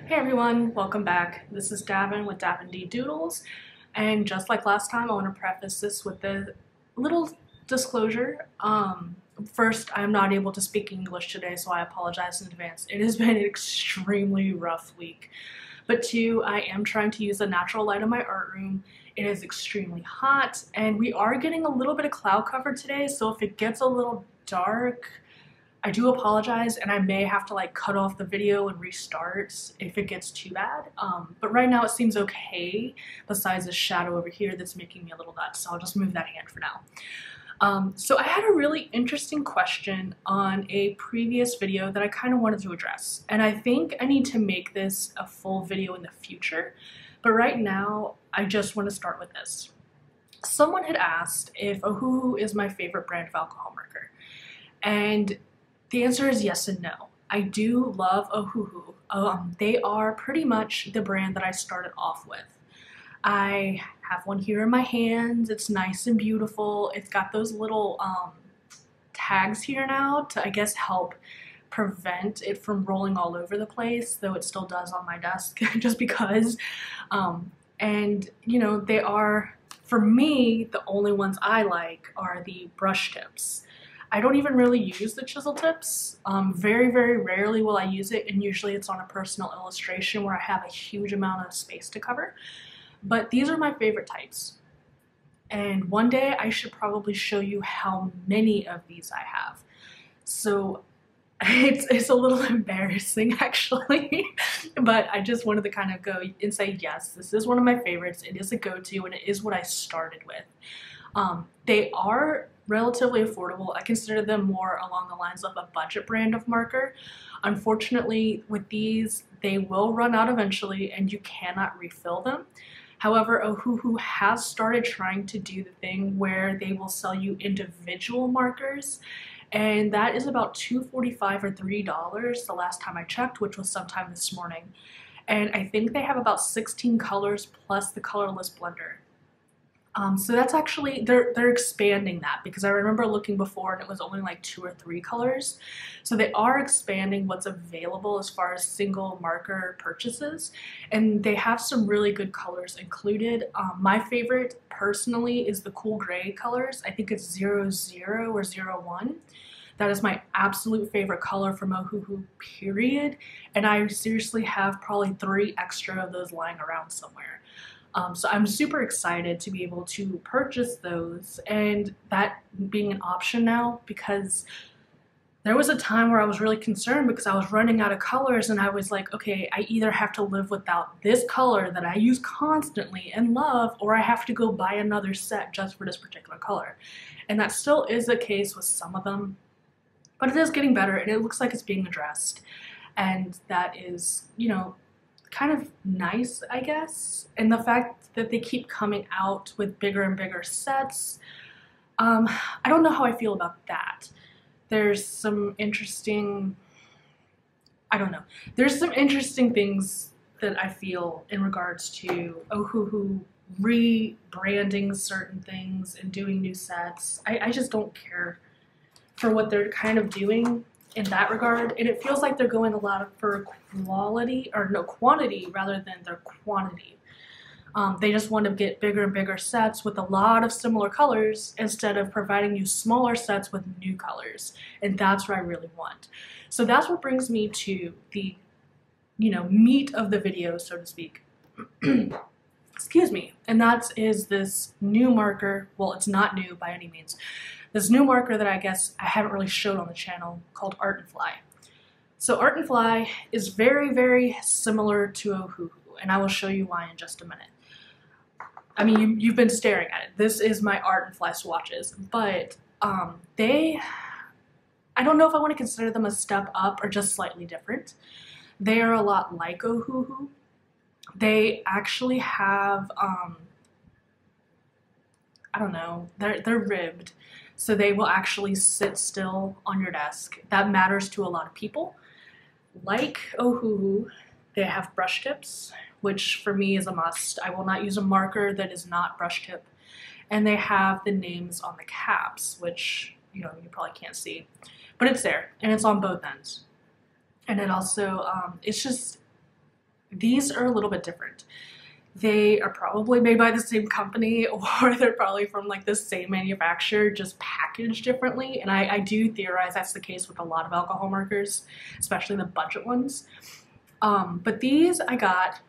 Hey everyone, welcome back. This is Davin with Davin D Doodles, and just like last time, I want to preface this with a little disclosure. First, I'm not able to speak English today, so I apologize in advance. It has been an extremely rough week. But two, I am trying to use the natural light in my art room. It is extremely hot, and we are getting a little bit of cloud cover today, so if it gets a little dark, I do apologize, and I may have to like cut off the video and restart if it gets too bad. But right now it seems okay, besides the shadow over here that's making me a little nuts, so I'll just move that hand for now. So I had a really interesting question on a previous video that I kind of wanted to address, and I think I need to make this a full video in the future, but right now I just want to start with this. Someone had asked if OHUHU is my favorite brand of alcohol marker, and the answer is yes and no. I do love OHUHU. They are pretty much the brand that I started off with. I have one here in my hands. It's nice and beautiful. It's got those little tags here now to, I guess, help prevent it from rolling all over the place, though it still does on my desk just because. And, you know, they are, for me, the only ones I like are the brush tips. I don't even really use the chisel tips. Very, very rarely will I use it, and usually it's on a personal illustration where I have a huge amount of space to cover. But these are my favorite types. And one day I should probably show you how many of these I have. So it's a little embarrassing actually, but I just wanted to kind of go and say, yes, this is one of my favorites. It is a go-to, and it is what I started with. They are relatively affordable. I consider them more along the lines of a budget brand of marker. Unfortunately, with these, they will run out eventually and you cannot refill them. However, OHUHU has started trying to do the thing where they will sell you individual markers, and that is about $2.45 or $3 the last time I checked, which was sometime this morning. And I think they have about 16 colors plus the colorless blender. So that's actually, they're expanding that, because I remember looking before and it was only like 2 or 3 colors. So they are expanding what's available as far as single marker purchases, and they have some really good colors included. My favorite personally is the cool gray colors. I think it's 00 or 01. That is my absolute favorite color from OHUHU, period. And I seriously have probably 3 extra of those lying around somewhere. So I'm super excited to be able to purchase those, and that being an option now, because there was a time where I was really concerned because I was running out of colors, and I was like, okay, I either have to live without this color that I use constantly and love, or I have to go buy another set just for this particular color. And that still is the case with some of them, but it is getting better and it looks like it's being addressed. And that is, you know, kind of nice, I guess. And the fact that they keep coming out with bigger and bigger sets, I don't know how I feel about that. There's some interesting, I don't know. There's some interesting things that I feel in regards to OHUHU rebranding certain things and doing new sets. I just don't care for what they're kind of doing in that regard, and it feels like they're going a lot for quality, or no, quantity rather than their quantity. They just want to get bigger and bigger sets with a lot of similar colors instead of providing you smaller sets with new colors, and that's what I really want. So that's what brings me to the, you know, meat of the video, so to speak. Excuse me. And that is this new marker. Well, it's not new by any means. This new marker that I guess I haven't really showed on the channel, called Art and Fly. So Art and Fly is very, very similar to OHUHU, and I will show you why in just a minute. I mean, you've been staring at it. This is my Art and Fly swatches, but I don't know if I want to consider them a step up or just slightly different. They are a lot like OHUHU. They actually have, I don't know, they're ribbed. So they will actually sit still on your desk. That matters to a lot of people. Like OHUHU, they have brush tips, which for me is a must. I will not use a marker that is not brush tip. And they have the names on the caps, which, you know, you probably can't see, but it's there, and it's on both ends. And it also, it's just, These are a little bit different. They are probably made by the same company, or they're probably from like the same manufacturer, just packaged differently. And I do theorize that's the case with a lot of alcohol markers, especially the budget ones. But these I got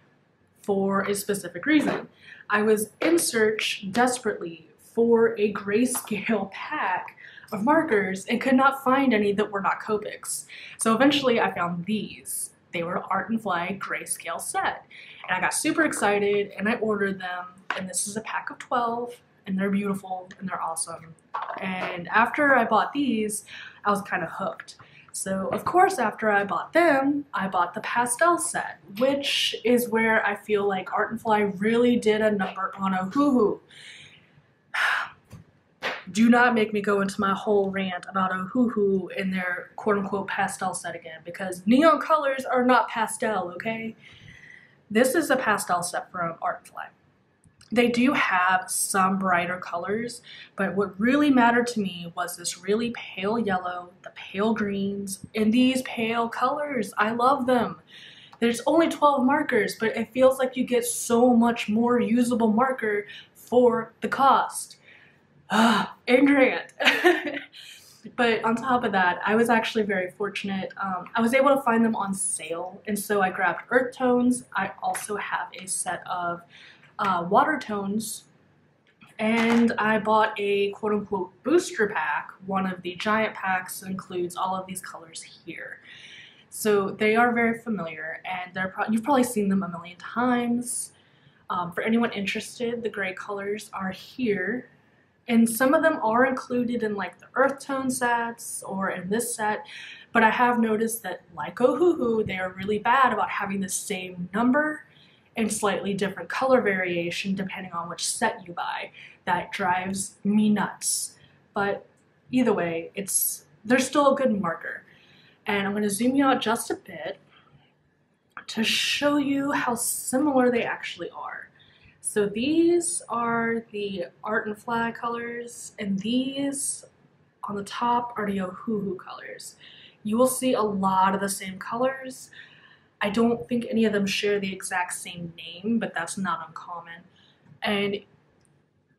for a specific reason. I was in search desperately for a grayscale pack of markers and could not find any that were not Copics. So eventually I found these. They were Art and Fly grayscale set. And I got super excited and I ordered them, and this is a pack of 12 and they're beautiful and they're awesome. And after I bought these, I was kind of hooked. So of course after I bought them, I bought the pastel set, which is where I feel like Art and Fly really did a number on OHUHU. Do not make me go into my whole rant about OHUHU and their quote-unquote pastel set again, because neon colors are not pastel, okay? This is a pastel set from Art and Fly. They do have some brighter colors, but what really mattered to me was this really pale yellow, the pale greens, and these pale colors. I love them. There's only 12 markers, but it feels like you get so much more usable marker for the cost. Ignorant. But on top of that, I was actually very fortunate. I was able to find them on sale, and so I grabbed earth tones. I also have a set of water tones, and I bought a quote-unquote booster pack, one of the giant packs that includes all of these colors here. So they are very familiar, and you've probably seen them a million times. For anyone interested, the gray colors are here. And some of them are included in like the earth tone sets or in this set, but I have noticed that like OHUHU, they are really bad about having the same number and slightly different color variation depending on which set you buy. That drives me nuts. But either way, they're still a good marker. And I'm going to zoom you out just a bit to show you how similar they actually are. So these are the Art and Fly colors, and these on the top are the OHUHU colors. You will see a lot of the same colors. I don't think any of them share the exact same name, but that's not uncommon. And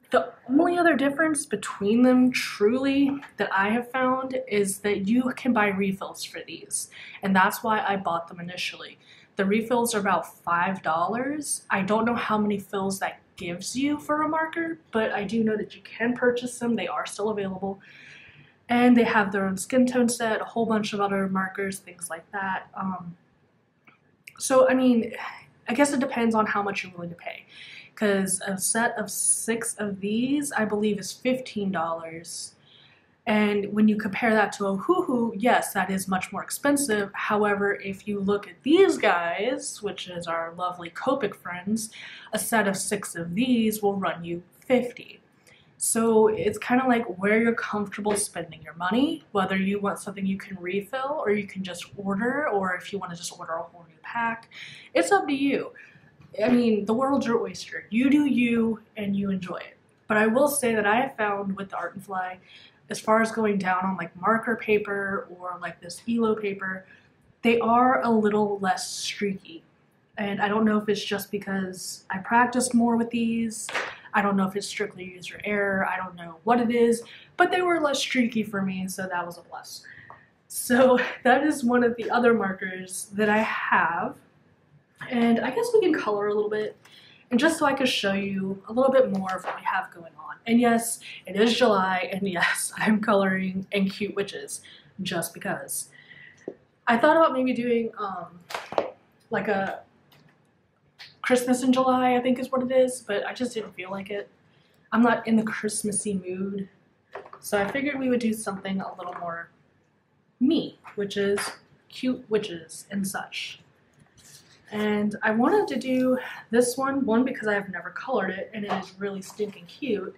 the only other difference between them truly that I have found is that you can buy refills for these, and that's why I bought them initially. The refills are about $5. I don't know how many fills that gives you for a marker, but I do know that you can purchase them. They are still available. And they have their own skin tone set, a whole bunch of other markers, things like that. So, I mean, I guess it depends on how much you're willing to pay. Because a set of 6 of these, I believe, is $15. And when you compare that to OHUHU, yes, that is much more expensive. However, if you look at these guys, which is our lovely Copic friends, a set of 6 of these will run you $50. So it's kind of like where you're comfortable spending your money, whether you want something you can refill or you can just order, or if you want to just order a whole new pack. It's up to you. I mean, the world's your oyster. You do you and you enjoy it. But I will say that I have found with the Art and Fly, as far as going down on like marker paper or like this ELO paper, they are a little less streaky. And I don't know if it's just because I practiced more with these. I don't know if it's strictly user error. I don't know what it is, but they were less streaky for me, so that was a plus. So that is one of the other markers that I have. And I guess we can color a little bit. And just so I can show you a little bit more of what we have going on. And yes, it is July, and yes, I'm coloring in Cute Witches, just because. I thought about maybe doing like a Christmas in July, I think is what it is, but I just didn't feel like it. I'm not in the Christmassy mood, so I figured we would do something a little more me, which is Cute Witches and such. And I wanted to do this one because I have never colored it and it is really stinking cute,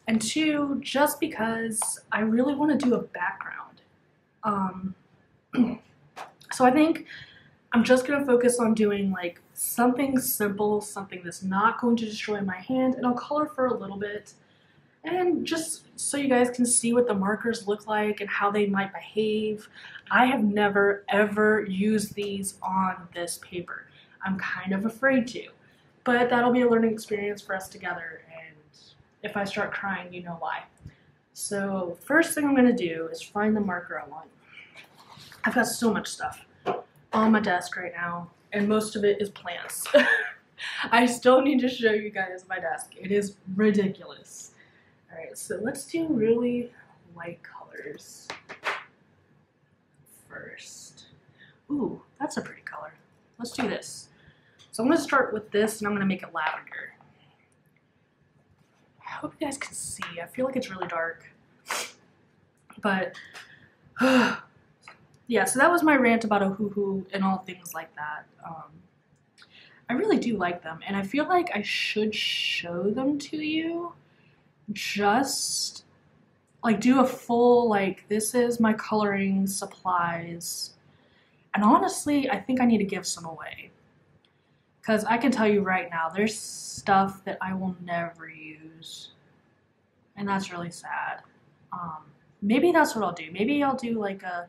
and 2, just because I really want to do a background. So I think I'm just going to focus on doing like something simple, something that's not going to destroy my hand, and I'll color for a little bit, and just so you guys can see what the markers look like and how they might behave. I have never ever used these on this paper. I'm kind of afraid to. But that'll be a learning experience for us together, and if I start crying, you know why. So first thing I'm going to do is find the marker I want. I've got so much stuff on my desk right now, and most of it is plants. I still need to show you guys my desk. It is ridiculous. Alright, so let's do really light colors first. Ooh, that's a pretty color. Let's do this. So I'm going to start with this, and I'm going to make it lavender. I hope you guys can see. I feel like it's really dark. But, yeah, so that was my rant about OHUHU and all things like that. I really do like them, and I feel like I should show them to you. Just, like, do a full, like, this is my coloring supplies. And honestly, I think I need to give some away. Because I can tell you right now, there's stuff that I will never use. And that's really sad. Maybe that's what I'll do. Maybe I'll do like a,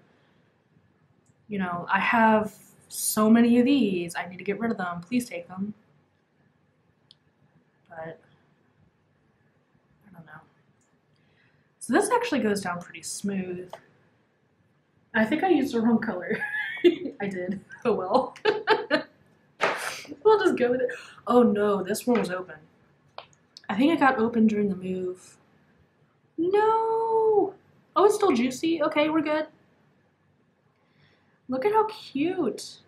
you know, I have so many of these. I need to get rid of them. Please take them. But, I don't know. So this actually goes down pretty smooth. I think I used the wrong color. I did. Oh well. We'll just go with it. Oh no, this one was open. I think it got open during the move. No! Oh, it's still juicy. Okay, we're good. Look at how cute.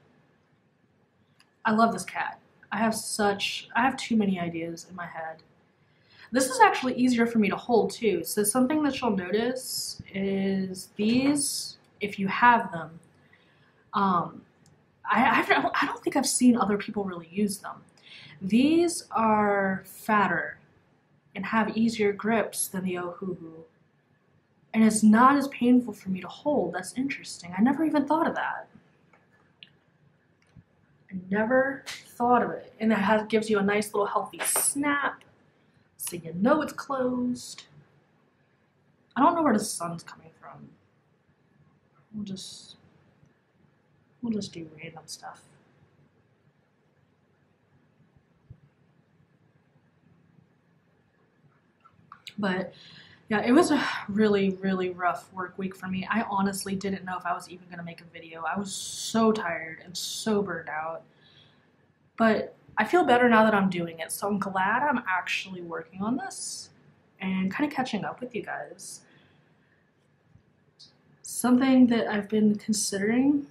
I love this cat. I have too many ideas in my head. This is actually easier for me to hold too. So something that you'll notice is these, if you have them, I don't think I've seen other people really use them. These are fatter and have easier grips than the OHUHU. And it's not as painful for me to hold. That's interesting. I never even thought of that. I never thought of it. And it gives you a nice little healthy snap, so you know it's closed. I don't know where the sun's coming from. We'll just do random stuff. But yeah, it was a really, really rough work week for me. I honestly didn't know if I was even going to make a video. I was so tired and so burned out. But I feel better now that I'm doing it, so I'm glad I'm actually working on this and kind of catching up with you guys. Something that I've been considering.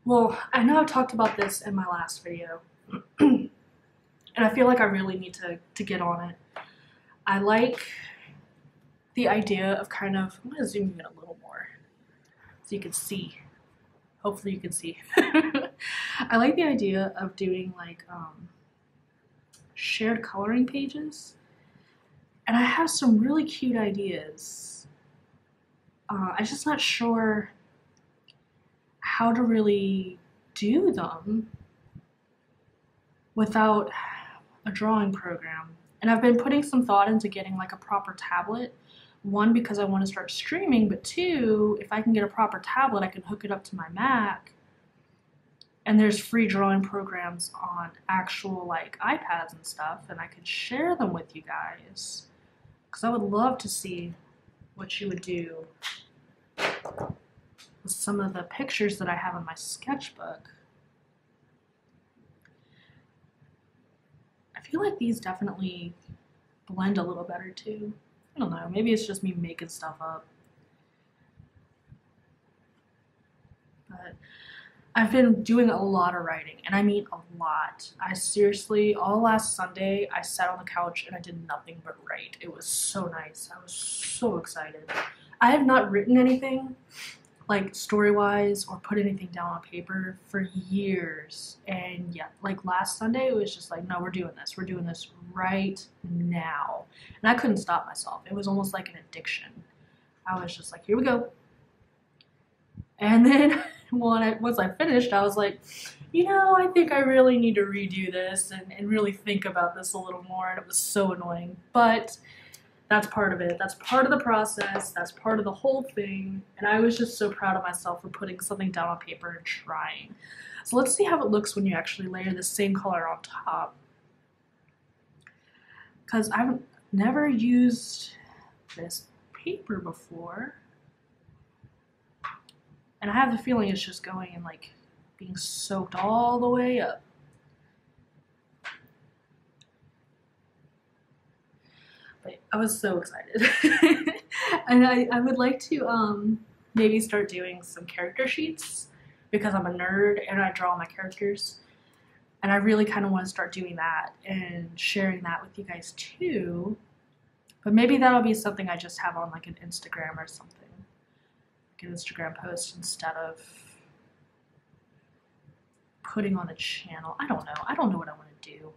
Well, I know I talked about this in my last video, and I feel like I really need to get on it. I like the idea of kind of, I'm going to zoom in a little more so you can see. Hopefully you can see. I like the idea of doing like shared coloring pages, and I have some really cute ideas. I'm just not sure how to really do them without a drawing program. And I've been putting some thought into getting like a proper tablet. One, because I want to start streaming, but two, if I can get a proper tablet, I can hook it up to my Mac. And there's free drawing programs on actual like iPads and stuff, and I could share them with you guys. Because I would love to see what you would do with some of the pictures that I have in my sketchbook. I feel like these definitely blend a little better too. I don't know, maybe it's just me making stuff up. But I've been doing a lot of writing, and I mean a lot. I seriously, all last Sunday, I sat on the couch and I did nothing but write. It was so nice. I was so excited. I have not written anything, like story-wise, or put anything down on paper for years. And yeah, like last Sunday, it was just like, no, we're doing this. We're doing this right now. And I couldn't stop myself. It was almost like an addiction. I was just like, here we go. And then once I finished, I was like, you know, I think I really need to redo this and really think about this a little more. And it was so annoying. But that's part of it. That's part of the process. That's part of the whole thing. And I was just so proud of myself for putting something down on paper and trying. So let's see how it looks when you actually layer the same color on top. Because I've never used this paper before. And I have the feeling it's just going and like being soaked all the way up. But I was so excited. And I would like to maybe start doing some character sheets because I'm a nerd and I draw my characters. And I really kind of want to start doing that and sharing that with you guys too. But maybe that'll be something I just have on like an Instagram or something. Like an Instagram post instead of putting on the channel. I don't know. I don't know what I want to do.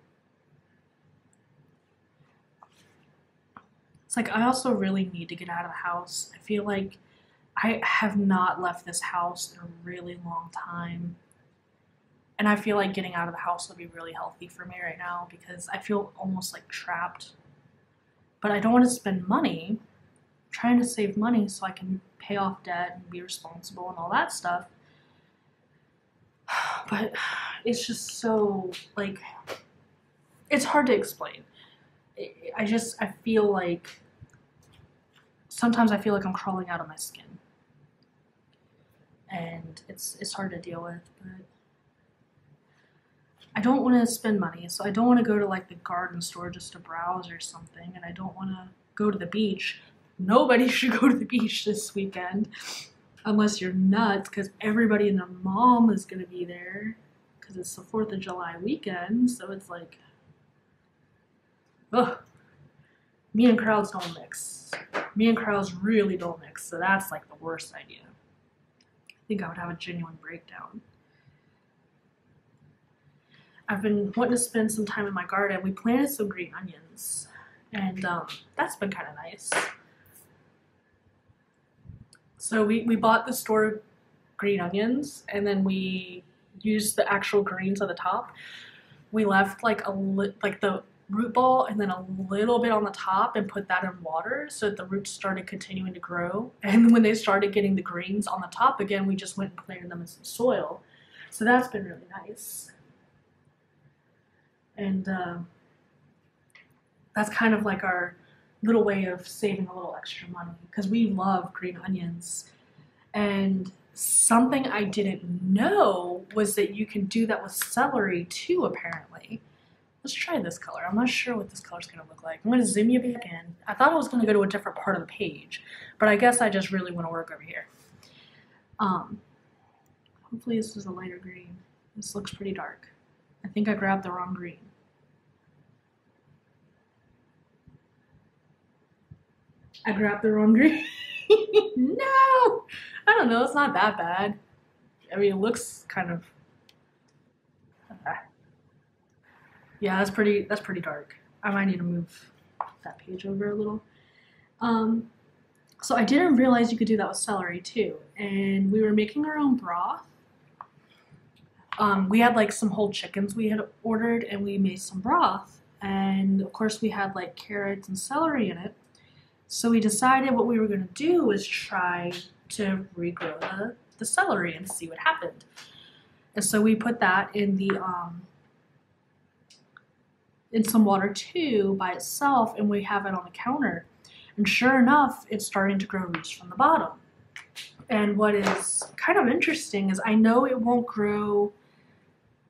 It's like I also really need to get out of the house. I feel like I have not left this house in a really long time. And I feel like getting out of the house will be really healthy for me right now because I feel almost like trapped. But I don't want to spend money. I'm trying to save money so I can pay off debt and be responsible and all that stuff. But it's just so, like, it's hard to explain. I feel like, sometimes I feel like I'm crawling out of my skin. And it's hard to deal with, but I don't want to spend money, so I don't want to go to like the garden store just to browse or something, and I don't want to go to the beach. Nobody should go to the beach this weekend unless you're nuts, because everybody and their mom is going to be there because it's the 4th of July weekend, so it's like, ugh. Me and crowds don't mix. Me and crowds really don't mix, so that's like the worst idea. I think I would have a genuine breakdown. I've been wanting to spend some time in my garden. We planted some green onions, and that's been kind of nice. So we bought the store green onions, and then we used the actual greens at the top. We left like the root ball and then a little bit on the top and put that in water so that the roots started continuing to grow. And when they started getting the greens on the top again, we just went and planted them in some soil. So that's been really nice. And that's kind of like our little way of saving a little extra money because we love green onions. And something I didn't know was that you can do that with celery too, apparently. Let's try this color. I'm not sure what this color is going to look like. I'm going to zoom you back in. I thought I was going to go to a different part of the page, but I guess I just really want to work over here. Hopefully this is a lighter green. This looks pretty dark. I think I grabbed the wrong green. I grabbed the wrong green. No! I don't know, it's not that bad. I mean, it looks kind of... Yeah, that's pretty dark. I might need to move that page over a little. So I didn't realize you could do that with celery too. And we were making our own broth. We had like some whole chickens we had ordered and we made some broth. And of course we had like carrots and celery in it. So we decided what we were going to do was try to regrow the celery and see what happened. And so we put that in the in some water too by itself, and we have it on the counter. And sure enough, it's starting to grow roots from the bottom. And what is kind of interesting is I know it won't grow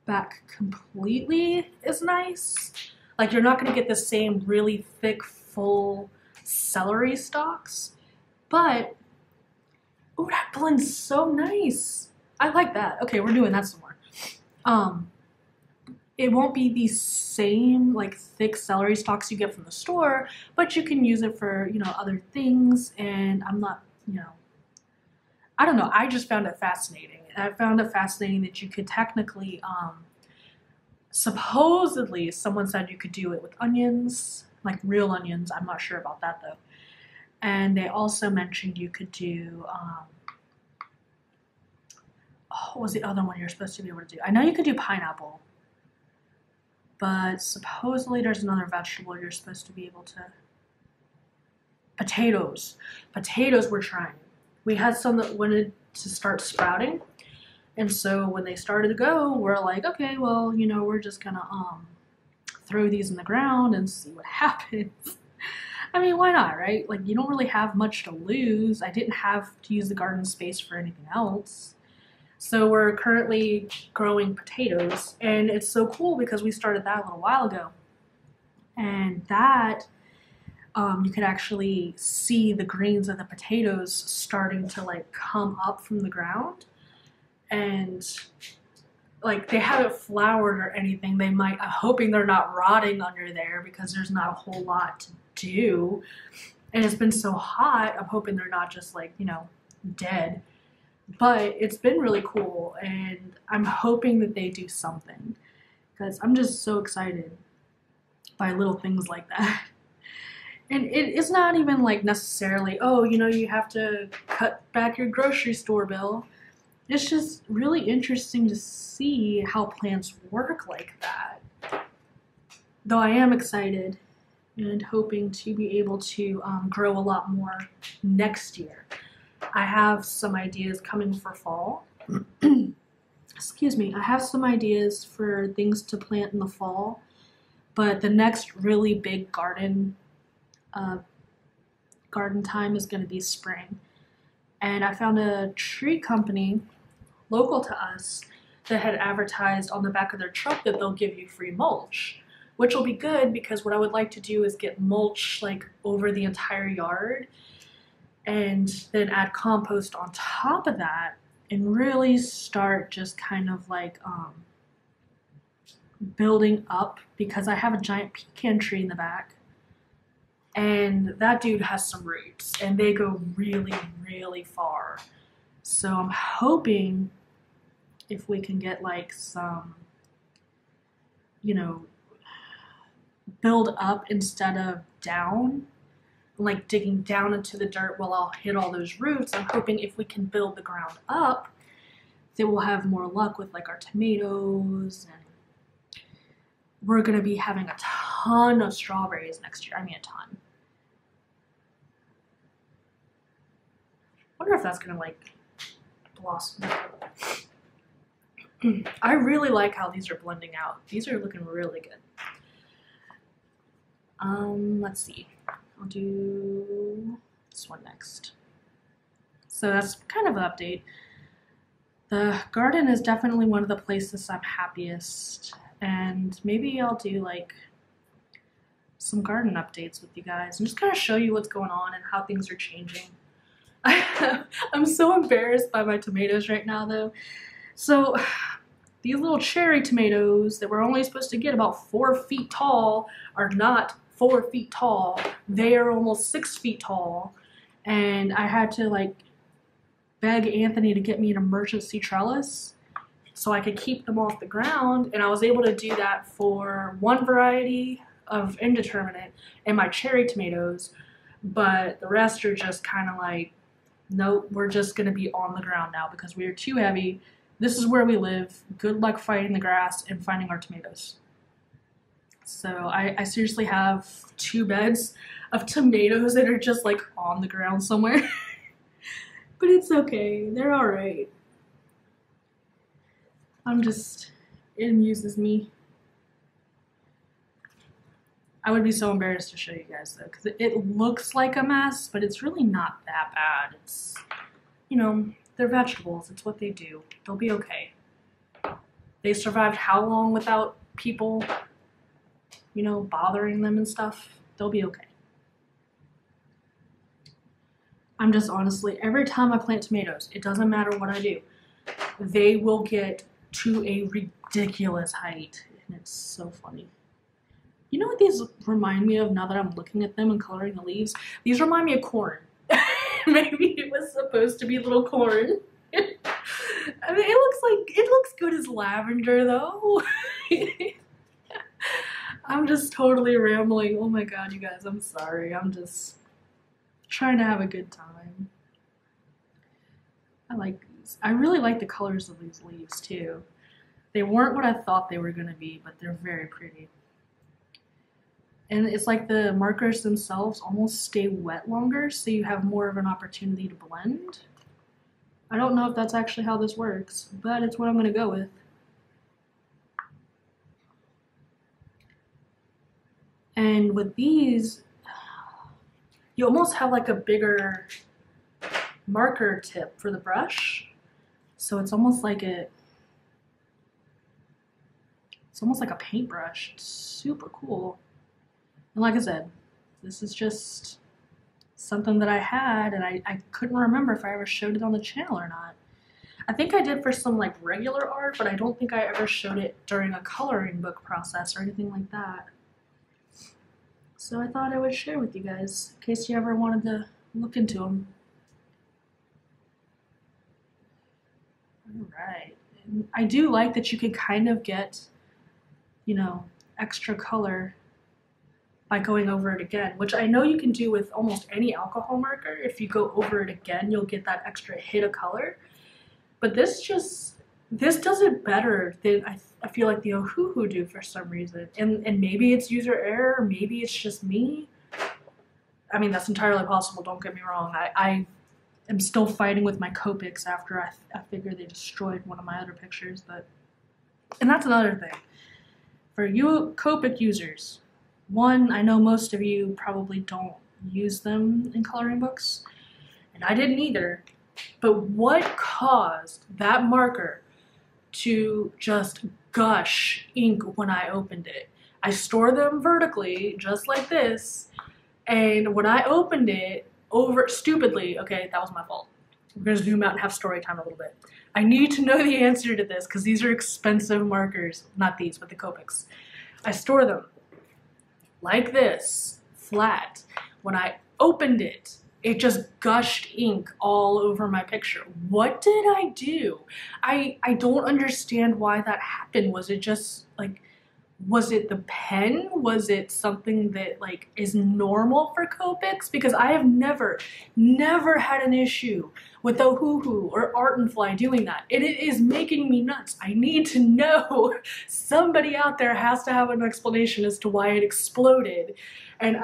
back completely as nice. Like you're not going to get the same really thick, full celery stalks, but oh, that blends so nice. I like that. Okay, we're doing that some more. It won't be the same like thick celery stalks you get from the store, but you can use it for, you know, other things. And I'm not, you know, I don't know. I just found it fascinating. And I found it fascinating that you could technically, supposedly someone said you could do it with onions, like real onions. I'm not sure about that though. And they also mentioned you could do, what was the other one you're supposed to be able to do? I know you could do pineapple, but supposedly there's another vegetable you're supposed to be able to Potatoes. Potatoes we're trying. We had some that wanted to start sprouting. And so when they started to go, we're like, okay, well, you know, we're just gonna throw these in the ground and see what happens. I mean, why not, right? Like, you don't really have much to lose. I didn't have to use the garden space for anything else. So we're currently growing potatoes, and it's so cool because we started that a little while ago. And that, you could actually see the greens of the potatoes starting to like come up from the ground. And like, they haven't flowered or anything. They might, I'm hoping they're not rotting under there because there's not a whole lot to do. And it's been so hot, I'm hoping they're not just like, you know, dead. But it's been really cool, and I'm hoping that they do something because I'm just so excited by little things like that. And it's not even like necessarily, oh, you know, you have to cut back your grocery store bill. It's just really interesting to see how plants work like that. Though I am excited and hoping to be able to grow a lot more next year. I have some ideas coming for fall. Excuse me. I have some ideas for things to plant in the fall, but the next really big garden time is going to be spring. And I found a tree company local to us that had advertised on the back of their truck that they'll give you free mulch, which will be good because what I would like to do is get mulch like over the entire yard and then add compost on top of that and really start just kind of like building up, because I have a giant pecan tree in the back and that dude has some roots and they go really, really far. So I'm hoping if we can get like some, you know, build up instead of down, like digging down into the dirt while I'll hit all those roots. I'm hoping if we can build the ground up, then we'll have more luck with like our tomatoes, and we're gonna be having a ton of strawberries next year. I mean, a ton. I wonder if that's gonna like blossom. I really like how these are blending out. These are looking really good. Let's see. I'll do this one next. So that's kind of an update. The garden is definitely one of the places I'm happiest, and maybe I'll do like some garden updates with you guys and just kind of show you what's going on and how things are changing. I'm so embarrassed by my tomatoes right now though. So these little cherry tomatoes that we're only supposed to get about 4 feet tall are not 4 feet tall. They are almost 6 feet tall. And I had to like beg Anthony to get me an emergency trellis so I could keep them off the ground. And I was able to do that for one variety of indeterminate and my cherry tomatoes. But the rest are just kind of like, nope, we're just going to be on the ground now because we are too heavy. This is where we live. Good luck fighting the grass and finding our tomatoes. So I seriously have 2 beds of tomatoes that are just like on the ground somewhere. But it's okay. They're all right. It amuses me. I would be so embarrassed to show you guys though, because it looks like a mess, but it's really not that bad. It's, you know, they're vegetables. It's what they do. They'll be okay. They survived how long without people, you know, bothering them and stuff? They'll be okay. I'm just honestly, every time I plant tomatoes, it doesn't matter what I do, they will get to a ridiculous height. And it's so funny. You know what these remind me of now that I'm looking at them and coloring the leaves? These remind me of corn. Maybe it was supposed to be little corn. I mean, it looks good as lavender though. I'm just totally rambling. Oh my god, you guys, I'm sorry. I'm just trying to have a good time. I like these. I really like the colors of these leaves too. They weren't what I thought they were going to be, but they're very pretty. And it's like the markers themselves almost stay wet longer, so you have more of an opportunity to blend. I don't know if that's actually how this works, but it's what I'm gonna go with. And with these, you almost have like a bigger marker tip for the brush. So it's almost like a paintbrush. It's super cool. And like I said, this is just something that I had, and I couldn't remember if I ever showed it on the channel or not. I think I did for some like regular art, but I don't think I ever showed it during a coloring book process or anything like that. So I thought I would share with you guys in case you ever wanted to look into them. Alright, I do like that you can kind of get, you know, extra color by going over it again, which I know you can do with almost any alcohol marker. If you go over it again, you'll get that extra hit of color. But this does it better than I feel like the OHUHU do for some reason. And maybe it's user error, maybe it's just me. I mean, that's entirely possible, don't get me wrong. I am still fighting with my Copics after I figure they destroyed one of my other pictures, and that's another thing. For you Copic users, one, I know most of you probably don't use them in coloring books, and I didn't either, but what caused that marker to just gush ink when I opened it? I store them vertically, just like this, and when I opened it, stupidly, okay, that was my fault. We're gonna zoom out and have story time a little bit. I need to know the answer to this because these are expensive markers. Not these, but the Copics. I store them like this, flat. When I opened it, it just gushed ink all over my picture. What did I do? I don't understand why that happened. Was it just like, was it the pen? Was it something that like is normal for Copics? Because I have never had an issue with OHUHU or Art and Fly doing that. It is making me nuts. I need to know. Somebody out there has to have an explanation as to why it exploded. And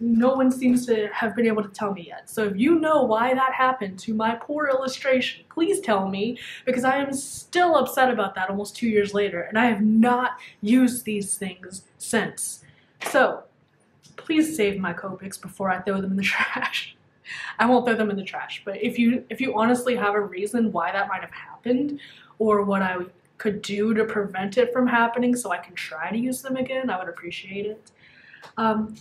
no one seems to have been able to tell me yet. So if you know why that happened to my poor illustration, please tell me, because I am still upset about that almost 2 years later, and I have not used these things since. So please save my Copics before I throw them in the trash. I won't throw them in the trash, but if you honestly have a reason why that might have happened, or what I could do to prevent it from happening so I can try to use them again, I would appreciate it.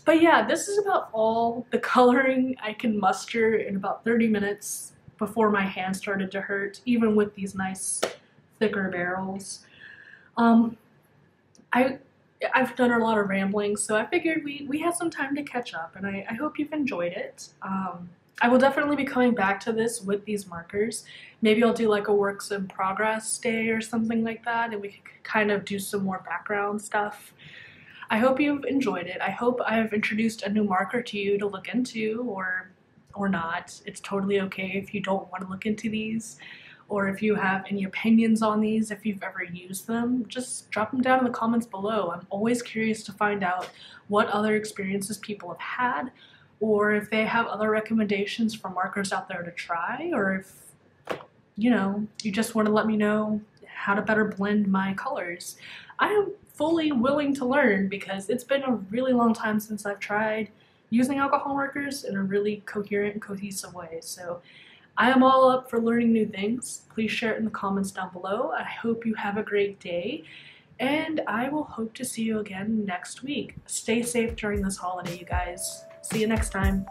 But yeah, this is about all the coloring I can muster in about 30 minutes before my hand started to hurt, even with these nice thicker barrels. I've done a lot of rambling, so I figured we had some time to catch up, and I hope you've enjoyed it. I will definitely be coming back to this with these markers. Maybe I'll do like a works in progress day or something like that, and we can kind of do some more background stuff. I hope you've enjoyed it. I hope I've introduced a new marker to you to look into, or not. It's totally okay if you don't want to look into these, or if you have any opinions on these, if you've ever used them, just drop them down in the comments below. I'm always curious to find out what other experiences people have had, or if they have other recommendations for markers out there to try, or if, you know, you just want to let me know how to better blend my colors. I am fully willing to learn because it's been a really long time since I've tried using alcohol markers in a really coherent and cohesive way. So I am all up for learning new things. Please share it in the comments down below. I hope you have a great day, and I will hope to see you again next week. Stay safe during this holiday, you guys. See you next time.